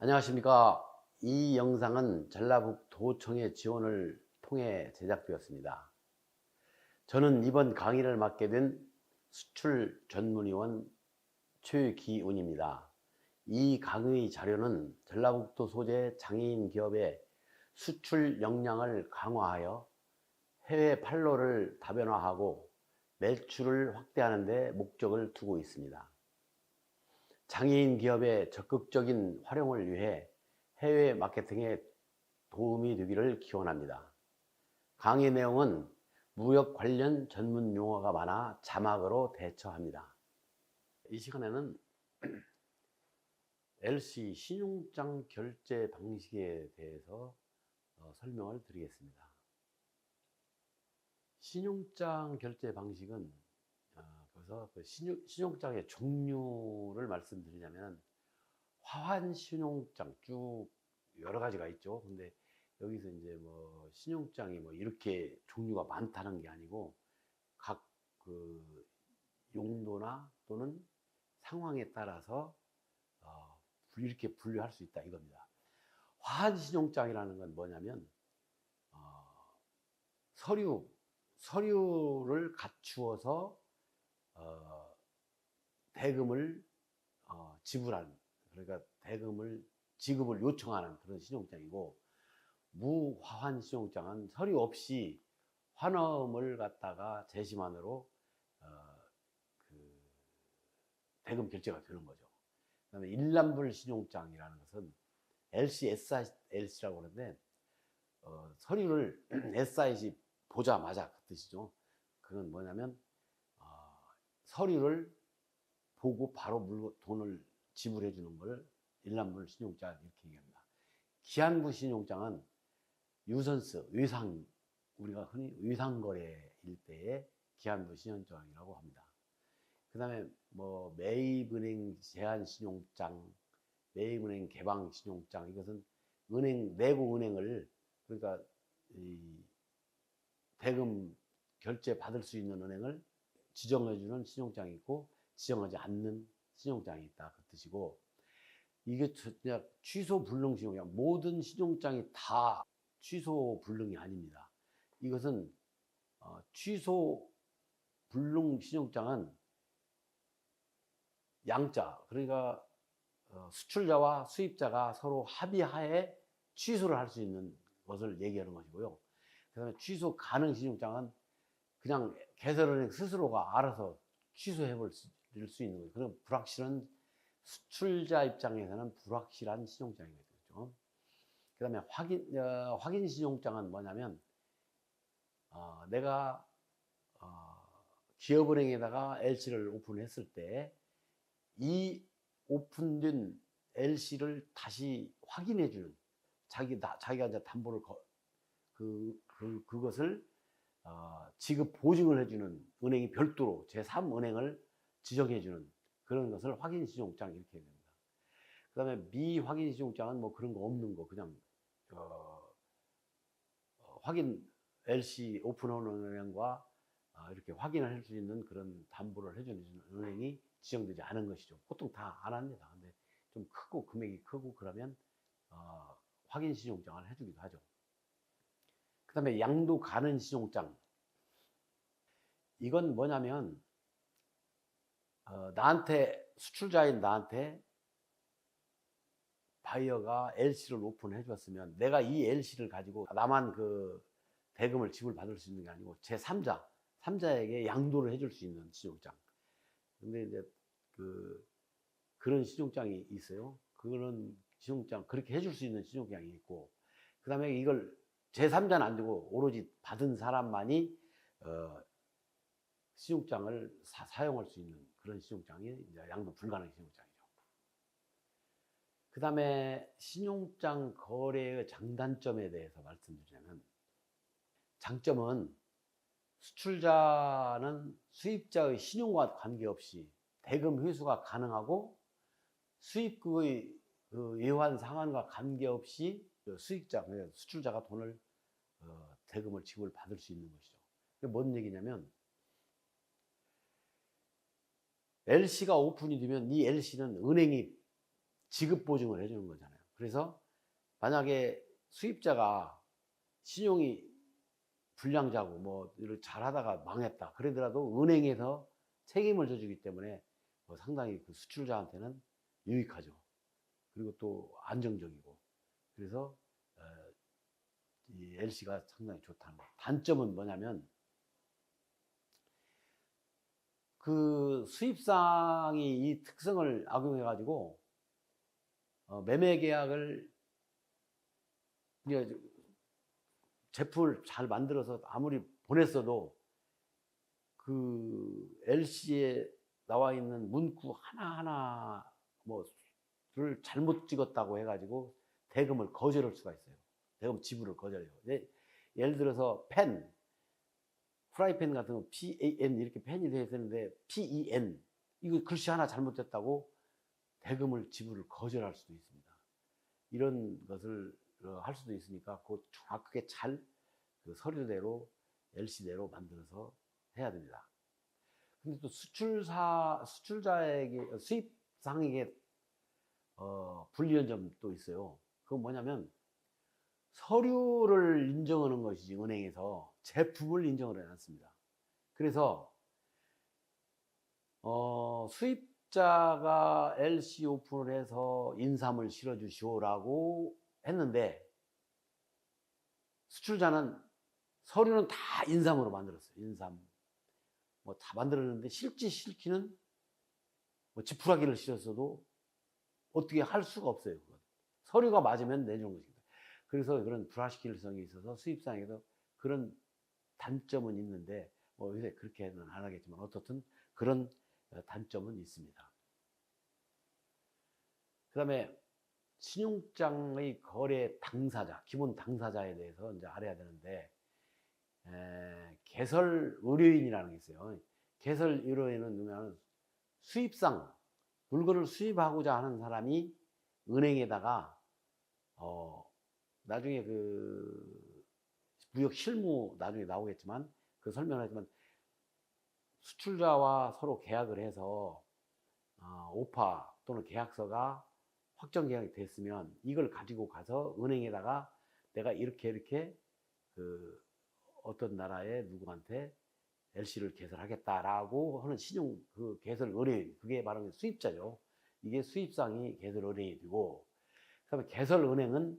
안녕하십니까. 이 영상은 전라북도청의 지원을 통해 제작되었습니다. 저는 이번 강의를 맡게 된 수출 전문위원 최기운입니다. 이 강의 자료는 전라북도 소재 장애인 기업의 수출 역량을 강화하여 해외 판로를 다변화하고 매출을 확대하는 데 목적을 두고 있습니다. 장애인 기업의 적극적인 활용을 위해 해외 마케팅에 도움이 되기를 기원합니다. 강의 내용은 무역 관련 전문 용어가 많아 자막으로 대처합니다. 이 시간에는 LC 신용장 결제 방식에 대해서 설명을 드리겠습니다. 신용장 결제 방식은 그래서 그 신용장의 종류를 말씀드리자면 화환 신용장 쭉 여러 가지가 있죠. 근데 여기서 이제 뭐 신용장이 뭐 이렇게 종류가 많다는 게 아니고 각 그 용도나 또는 상황에 따라서 이렇게 분류할 수 있다 이겁니다. 화환 신용장이라는 건 뭐냐면 서류를 갖추어서 대금을 지불하는, 그러니까 대금을 지급을 요청하는 그런 신용장이고, 무화환 신용장은 서류 없이 환원을 갖다가 제시만으로 그 대금 결제가 되는 거죠. 그다음에 일람불 신용장이라는 것은 LC, SILC라고 그러는데 서류를 SIC 보자마자 그 뜻이죠. 그건 뭐냐면 서류를 보고 바로 돈을 지불해 주는 걸 일람불 신용장 이렇게 얘기합니다. 기한부 신용장은 유선스, 외상, 우리가 흔히 외상거래일 때의 기한부 신용장이라고 합니다. 그 다음에 뭐 매입은행 제한신용장, 매입은행 개방신용장, 이것은 내고은행을, 그러니까 이 대금 결제 받을 수 있는 은행을 지정해주는 신용장이 있고 지정하지 않는 신용장이 있다 그 뜻이고, 이게 취소 불능 신용장, 모든 신용장이 다 취소 불능이 아닙니다. 이것은 취소 불능 신용장은 양자, 그러니까 수출자와 수입자가 서로 합의하에 취소를 할 수 있는 것을 얘기하는 것이고요. 그 다음에 취소 가능 신용장은 그냥 개설은행 스스로가 알아서 취소해 볼 수 있는 거죠. 그럼 불확실한, 수출자 입장에서는 불확실한 신용장이겠죠. 그 다음에 확인 신용장은 뭐냐면 내가 기업은행에다가 LC를 오픈했을 때 이 오픈된 LC를 다시 확인해 주는, 자기가 이제 담보를 그것을 지급 보증을 해주는 은행이 별도로 제3은행을 지정해주는 그런 것을 확인 신용장 이렇게 됩니다. 그 다음에 미확인 신용장은 뭐 그런 거 없는 거, 그냥 확인 LC 오픈하는 은행과 이렇게 확인을 할 수 있는 그런 담보를 해주는 은행이 지정되지 않은 것이죠. 보통 다 안 합니다. 근데 좀 크고 금액이 크고 그러면 확인 신용장을 해주기도 하죠. 그 다음에 양도 가능 신용장, 이건 뭐냐면 수출자인 나한테 바이어가 LC를 오픈해 줬으면 내가 이 LC를 가지고 나만 그 대금을 지불받을 수 있는 게 아니고 제3자에게 양도를 해줄 수 있는 신용장. 근데 이제 그런 신용장이 있어요. 그런 신용장, 그렇게 해줄 수 있는 신용장이 있고, 그 다음에 이걸 제3자는 안 주고 오로지 받은 사람만이 신용장을 사용할 수 있는 그런 신용장이 이제 양도 불가능 신용장이죠. 그 다음에 신용장 거래의 장단점에 대해서 말씀드리자면, 장점은 수출자는 수입자의 신용과 관계없이 대금 회수가 가능하고, 수입국의 예환 상환과 관계없이 수출자가 돈을 대금을 지불받을 수 있는 것이죠. 그게 뭔 얘기냐면, LC가 오픈이 되면 이 LC는 은행이 지급 보증을 해주는 거잖아요. 그래서 만약에 수입자가 신용이 불량자고 뭐 일을 잘하다가 망했다 그러더라도 은행에서 책임을 져주기 때문에 상당히 그 수출자한테는 유익하죠. 그리고 또 안정적이고. 그래서 이 LC가 상당히 좋다는 거. 단점은 뭐냐면 그 수입상이 이 특성을 악용해 가지고 매매 계약을 제품을 잘 만들어서 아무리 보냈어도 그 LC에 나와 있는 문구 하나하나 뭐를 잘못 찍었다고 해가지고 대금을 거절할 수가 있어요. 대금 지불을 거절해요. 예를 들어서 펜, 프라이팬 같은 거 PAN 이렇게 펜이 되어 있었는데 PEN 이거 글씨 하나 잘못됐다고 대금을 지불을 거절할 수도 있습니다. 이런 것을 할 수도 있으니까 그 정확하게 잘 그 서류대로 LC대로 만들어서 해야 됩니다. 근데 또 수출자에게 수입상에게 불리한 점도 있어요. 그건 뭐냐면 서류를 인정하는 것이지 은행에서 제품을 인정을 해놨습니다. 그래서 수입자가 LC 오픈을 해서 인삼을 실어주시오라고 했는데 수출자는 서류는 다 인삼으로 만들었어요. 인삼 뭐 다 만들었는데 실기는 뭐 지푸라기를 실었어도 어떻게 할 수가 없어요. 그건. 서류가 맞으면 내주는 것입니다. 그래서 그런 불확실성이 있어서 수입상에도 그런 단점은 있는데 뭐 요새 그렇게는 안 하겠지만 어떻든 그런 단점은 있습니다. 그 다음에 신용장의 거래 당사자, 기본 당사자에 대해서 이제 알아야 되는데 개설 의뢰인이라는 게 있어요. 개설 의뢰인은 뭐냐면 수입상 물건을 수입하고자 하는 사람이 은행에다가 나중에 그 무역 실무 나중에 나오겠지만 그 설명을 하지만 수출자와 서로 계약을 해서 오파 또는 계약서가 확정 계약이 됐으면 이걸 가지고 가서 은행에다가 내가 이렇게 그 어떤 나라의 누구한테 LC를 개설하겠다라고 하는 신용 그 개설 의뢰인 그게 말하는 수입자죠. 이게 수입상이 개설 의뢰인이 되고 그다음에 개설 은행은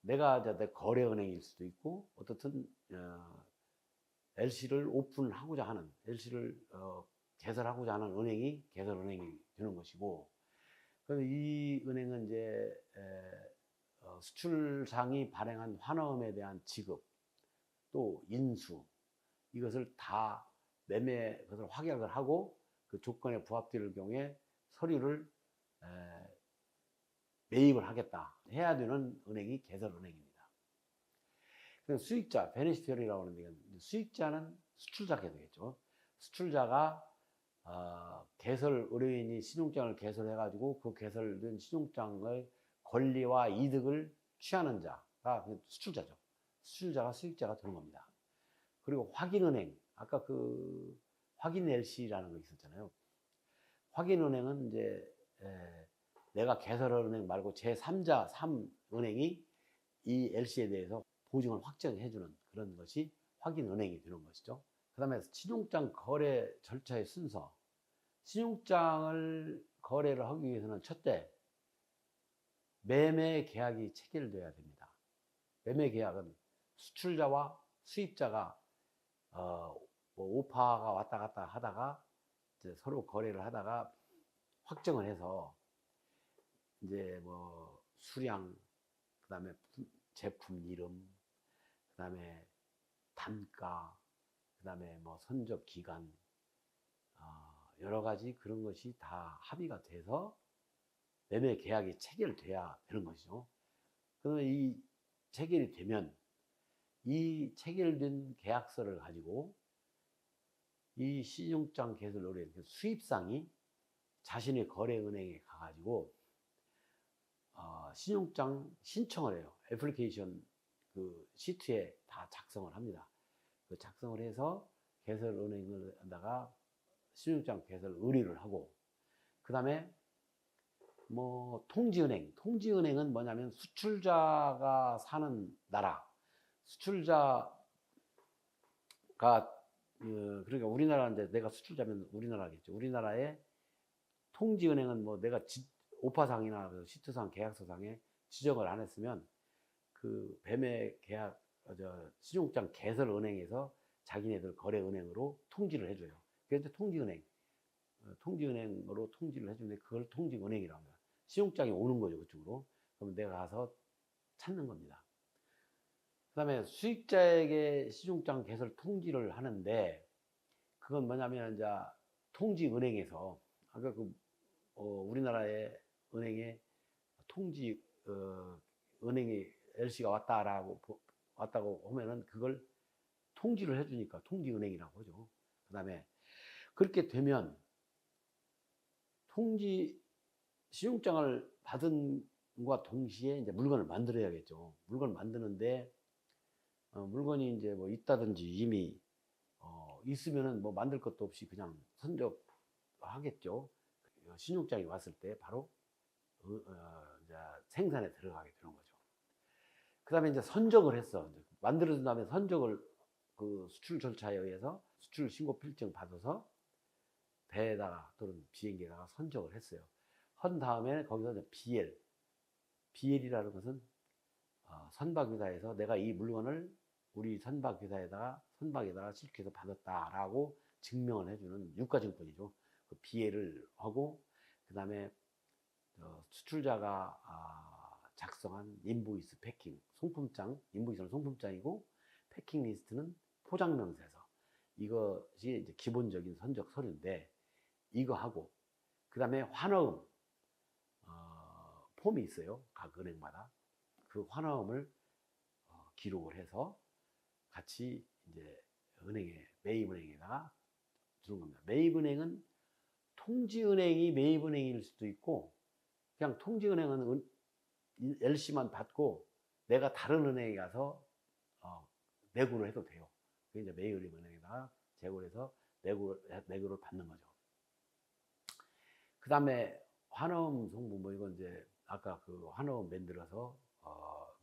내가 내 거래 은행일 수도 있고 어떻든 LC를 오픈하고자 하는 LC를 개설하고자 하는 은행이 개설 은행이 되는 것이고 이 은행은 이제 수출상이 발행한 환화음에 대한 지급 또 인수 이것을 다 매매 것을 확약을 하고 그 조건에 부합될 경우에 서류를 매입을 하겠다 해야 되는 은행이 개설은행입니다. 수익자 베네피셔리라고 하는데 수익자는 수출자가 되겠죠. 수출자가 개설 의뢰인이 신용장을 개설해 가지고 그 개설된 신용장의 권리와 이득을 취하는 자가 수출자죠. 수출자가 수익자가 되는 겁니다. 그리고 확인은행, 아까 그 확인 LC라는 거 있었잖아요. 확인은행은 이제 내가 개설은행 말고 제3자 3은행이 이 LC에 대해서 보증을 확정해주는 그런 것이 확인은행이 되는 것이죠. 그 다음에 신용장 거래 절차의 순서. 신용장을 거래를 하기 위해서는 첫째, 매매 계약이 체결돼야 됩니다. 매매 계약은 수출자와 수입자가 뭐 오파가 왔다 갔다 하다가 이제 서로 거래를 하다가 확정을 해서 이제 뭐 수량, 그 다음에 제품 이름, 그 다음에 단가, 그 다음에 뭐 선적 기간, 여러 가지 그런 것이 다 합의가 돼서 매매 계약이 체결돼야 되는 것이죠. 그러면 이 체결이 되면 이 체결된 계약서를 가지고 이 신용장 개설 의뢰인 수입상이 자신의 거래은행에 가가지고 신용장 신청을 해요. 애플리케이션 그 시트에 다 작성을 합니다. 그 작성을 해서 개설은행을 한다가 신용장 개설 의뢰를 하고 그 다음에 뭐 통지은행은 뭐냐면 수출자가 사는 나라, 수출자가 그러니까 우리나라인데 내가 수출자면 우리나라겠죠. 우리나라의 통지은행은 뭐 내가 오파상이나 시트상 계약서상에 지정을 안 했으면 그 매매 계약 신용장 개설은행에서 자기네들 거래은행으로 통지를 해줘요. 그게 이제 통지은행으로 통지를 해주는데 그걸 통지은행이라고 합니다. 신용장이 오는 거죠, 그쪽으로. 그러면 내가 가서 찾는 겁니다. 그 다음에 수익자에게 신용장 개설 통지를 하는데 그건 뭐냐면 이제 통지은행에서 아까 우리나라의 은행에 통지 은행이 LC가 왔다고 하면은 그걸 통지를 해주니까 통지은행이라고 하죠. 그 다음에 그렇게 되면 신용장을 받은과 동시에 이제 물건을 만들어야겠죠. 물건을 만드는데 물건이 이제 뭐 있다든지 이미 있으면은 뭐 만들 것도 없이 그냥 선적하겠죠. 신용장이 왔을 때 바로 이제 생산에 들어가게 되는 거죠. 그 다음에 이제 선적을 했어. 만들어준 다음에 선적을 그 수출 절차에 의해서 수출 신고 필증 받아서 배에다가 또는 비행기에다가 선적을 했어요. 한 다음에 거기서 이제 BL이라는 것은 선박회사에서 내가 이 물건을 우리 선박에다가 실기해서 받았다라고 증명을 해주는 유가증권이죠. 그 BL을 하고 그 다음에 수출자가 작성한 인보이스 패킹, 인보이스는 송품장이고 패킹 리스트는 포장명세서. 이것이 이제 기본적인 선적 서류인데 이거 하고 그 다음에 환어음 폼이 있어요. 각 은행마다 그 환어음을 기록을 해서 같이 이제 매입은행에다가 주는 겁니다. 매입은행은 통지은행이 매입은행일 수도 있고 그냥 통지은행은 LC만 받고 내가 다른 은행에 가서 내구를 해도 돼요. 그게 이제 매입은행에다가 제고를 해서 내구를 받는 거죠. 그 다음에 환어음 송부 뭐 이건 이제 아까 그 환어음 만들어서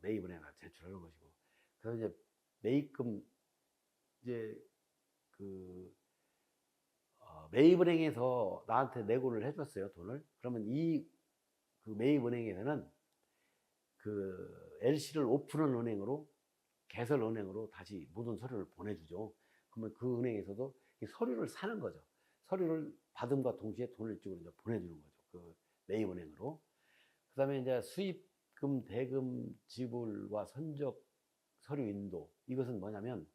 매입은행에 제출하는 것이고 그래서 이제 매입금 이제 매입은행에서 나한테 내고를 해줬어요, 돈을. 그러면 그 매입은행에서는 그 LC를 오픈한 은행으로 개설 은행으로 다시 모든 서류를 보내주죠. 그러면 그 은행에서도 서류를 사는 거죠. 서류를 받음과 동시에 돈을 이쪽으로 이제 보내주는 거죠. 그 매입은행으로. 그 다음에 이제 수입금, 대금 지불과 선적 서류 인도. 이것은 뭐냐면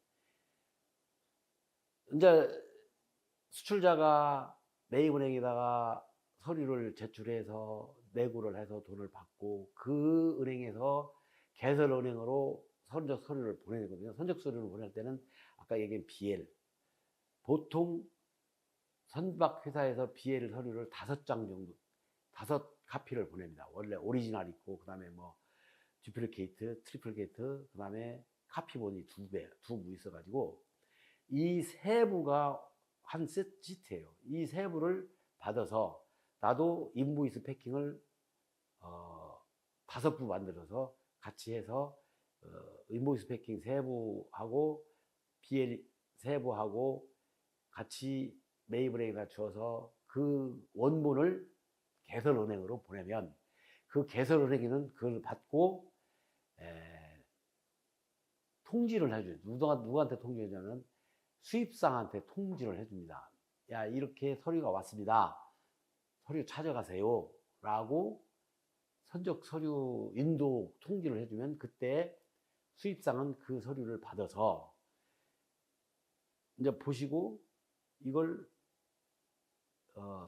이제 수출자가 매입은행에다가 서류를 제출해서 내고를 해서 돈을 받고 그 은행에서 개설은행으로 선적 서류를 보내거든요. 선적 서류를 보낼 때는 아까 얘기한 BL. 보통 선박회사에서 BL 서류를 5장 정도, 5카피를 보냅니다. 원래 오리지널 있고, 그 다음에 뭐, 듀플리케이트, 트리플게이트, 그 다음에 카피본이 2부 있어가지고, 이 세 부가 한 시트예요. 이 세 부를 받아서 나도 인보이스 패킹을 5부 만들어서 같이 해서 인보이스 패킹 3부하고 BL 3부하고 같이 매입은행에다 줘서 그 원본을 개설은행으로 보내면 그 개설은행에는 그걸 받고 통지를 해줘요. 누구한테 통지해주냐면 수입상한테 통지를 해줍니다. 야, 이렇게 서류가 왔습니다. 서류 찾아가세요. 라고 선적 서류 인도 통지를 해주면 그때 수입상은 그 서류를 받아서 이제 보시고 이걸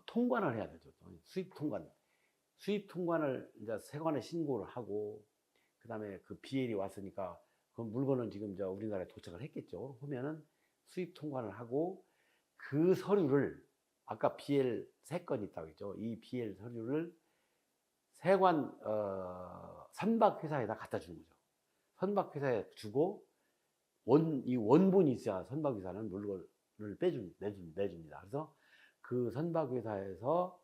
통관을 해야 되죠. 수입 통관을 이제 세관에 신고를 하고 그 다음에 그 BL이 왔으니까 그 물건은 지금 우리나라에 도착을 했겠죠. 그러면은 수입 통관을 하고 그 서류를 아까 BL 3건 있다고 했죠. 이 BL 서류를 세관 선박회사에다 갖다 주는 거죠. 선박회사에 주고 이 원본이 있어야 선박회사는 물건을 내줍니다. 그래서 그 선박회사에서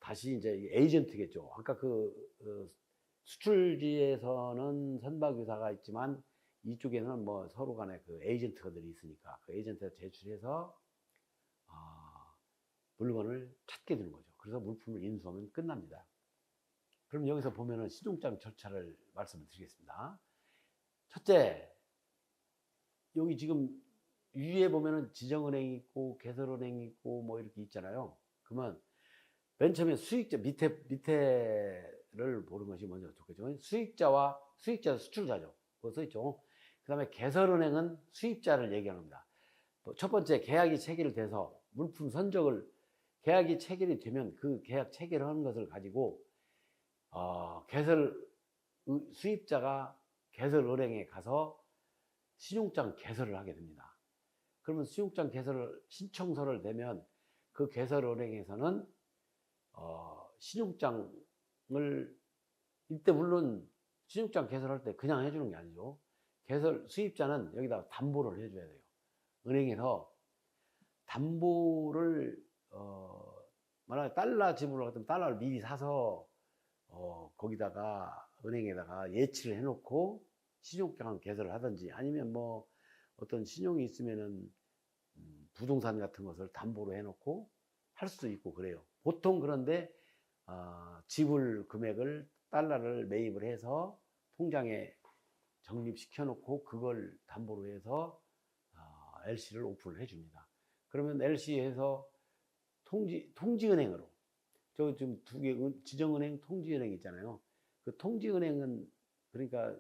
다시 이제 에이전트겠죠. 아까 수출지에서는 선박유사가 있지만 이쪽에는 뭐 서로 간에 그 에이전트들이 있으니까 그 에이전트가 제출해서 물건을 찾게 되는 거죠. 그래서 물품을 인수하면 끝납니다. 그럼 여기서 보면은 신용장 절차를 말씀을 드리겠습니다. 첫째, 여기 지금 위에 보면은 지정은행이 있고 개설은행이 있고 뭐 이렇게 있잖아요. 그러면 맨 처음에 수익자 밑에를 보는 것이 먼저 좋겠죠. 수익자 수출자죠. 그거 써 있죠. 그 다음에 개설은행은 수입자를 얘기합니다. 첫 번째 계약이 체결돼서 물품 선적을 계약이 체결이 되면 그 계약 체결하는 것을 가지고 수입자가 개설은행에 가서 신용장 개설을 하게 됩니다. 그러면 신용장 개설 신청서를 내면 그 개설은행에서는 신용장을 이때 물론 신용장 개설할 때 그냥 해주는 게 아니죠. 수입자는 여기다 담보를 해줘야 돼요. 은행에서 담보를 만약에 달러 지불을 하면 달러를 미리 사서 거기다가 은행에다가 예치를 해놓고 신용장 개설을 하든지 아니면 뭐 어떤 신용이 있으면은 부동산 같은 것을 담보로 해놓고 할 수도 있고 그래요. 보통 그런데 지불 금액을 달러를 매입을 해서 통장에 적립시켜 놓고 그걸 담보로 해서 LC를 오픈을 해줍니다. 그러면 LC에서 통지은행으로 저 지금 두 개 지정은행, 통지은행 있잖아요. 그 통지은행은 그러니까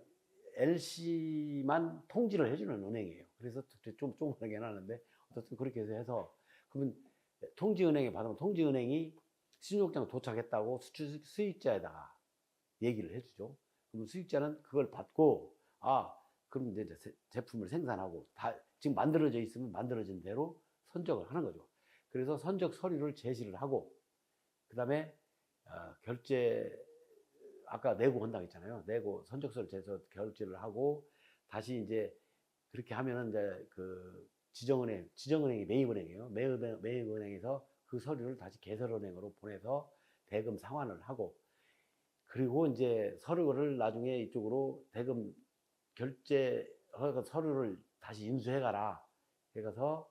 LC만 통지를 해주는 은행이에요. 그래서 좀 조그맣게 해놨는데 어쨌든 그렇게 해서 그러면 통지은행에 받으면 통지은행이 신용장 도착했다고 수익자에다가 얘기를 해주죠. 그러면 수익자는 그걸 받고 그럼 이제 제품을 생산하고 지금 만들어져 있으면 만들어진 대로 선적을 하는 거죠. 그래서 선적 서류를 제시를 하고 그 다음에 아까 내고 한다고 했잖아요. 내고 선적서를 제서 결제를 하고 다시 이제 그렇게 하면은 이제 그 지정은행이 매입은행이에요. 매입은행에서 그 서류를 다시 개설은행으로 보내서 대금 상환을 하고 그리고 이제 서류를 나중에 이쪽으로 대금 결제 서류를 다시 인수해 가라. 그래서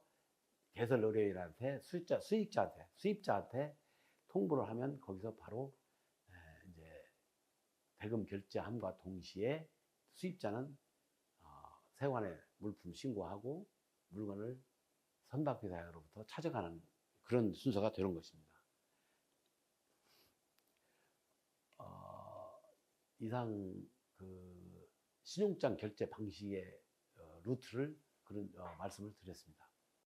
개설의뢰인한테 수입자한테 통보를 하면 거기서 바로 이제 대금 결제함과 동시에 수입자는 세관에 물품 신고하고 물건을 선박회사로부터 찾아가는 그런 순서가 되는 것입니다. 이상 그 신용장 결제 방식의 루트를 그런 말씀을 드렸습니다.